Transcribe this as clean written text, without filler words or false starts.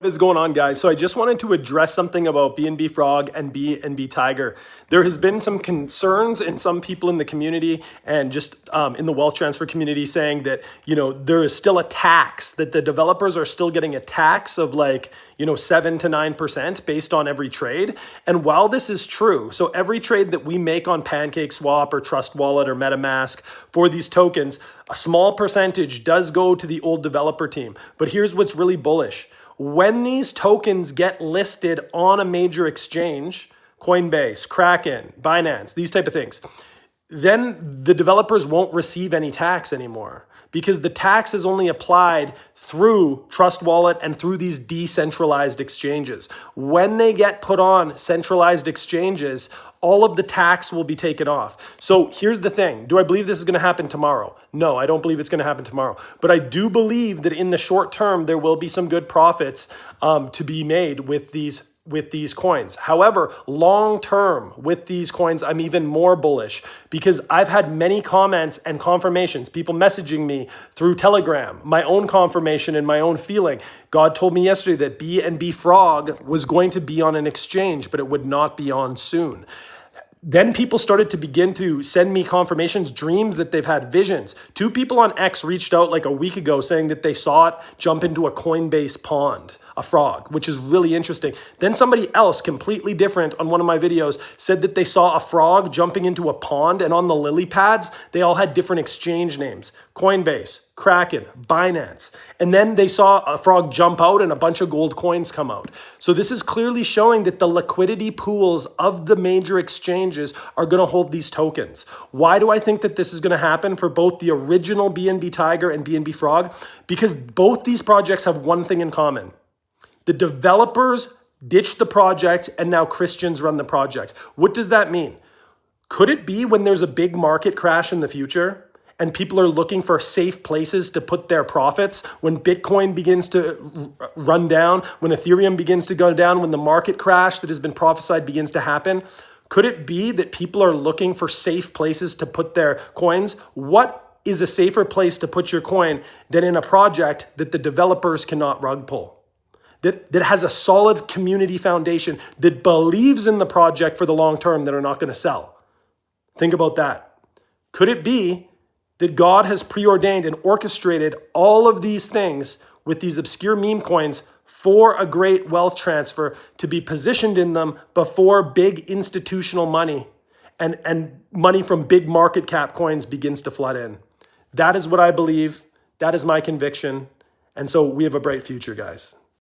What is going on, guys? So I just wanted to address something about BNBFROG and BNBTiger. There has been some concerns in some people in the community and just in the wealth transfer community saying that, there is still a tax, that the developers are still getting a tax of 7 to 9% based on every trade. And while this is true, so every trade that we make on PancakeSwap or Trust Wallet or MetaMask for these tokens, a small percentage does go to the old developer team. But here's what's really bullish. When these tokens get listed on a major exchange, Coinbase, Kraken, Binance, these type of things, then the developers won't receive any tax anymore because the tax is only applied through Trust Wallet and through these decentralized exchanges. When they get put on centralized exchanges, all of the tax will be taken off. So here's the thing. Do I believe this is going to happen tomorrow? No, I don't believe it's going to happen tomorrow. But I do believe that in the short term, there will be some good profits to be made with these coins. However, long term with these coins, I'm even more bullish because I've had many comments and confirmations, people messaging me through Telegram, my own confirmation and my own feeling. God told me yesterday that BNBFROG was going to be on an exchange, but it would not be on soon. Then people started to begin to send me confirmations, dreams that they've had, visions. 2 people on X reached out like a week ago saying that they saw it jump into a Coinbase pond, a frog, which is really interesting. Then somebody else, completely different, on one of my videos said that they saw a frog jumping into a pond, and on the lily pads, they all had different exchange names. Coinbase, Kraken, Binance. And then they saw a frog jump out and a bunch of gold coins come out. So this is clearly showing that the liquidity pools of the major exchanges are going to hold these tokens. Why do I think that this is going to happen for both the original BNBTiger and BNBFROG? Because both these projects have one thing in common. The developers ditched the project and now Christians run the project. What does that mean? Could it be when there's a big market crash in the future and people are looking for safe places to put their profits, when Bitcoin begins to run down, when Ethereum begins to go down, when the market crash that has been prophesied begins to happen, could it be that people are looking for safe places to put their coins? What is a safer place to put your coin than in a project that the developers cannot rug pull? That has a solid community foundation, that believes in the project for the long term, that are not going to sell. Think about that. Could it be that God has preordained and orchestrated all of these things with these obscure meme coins for a great wealth transfer to be positioned in them before big institutional money and money from big market cap coins begins to flood in? That is what I believe. That is my conviction. And so we have a bright future, guys.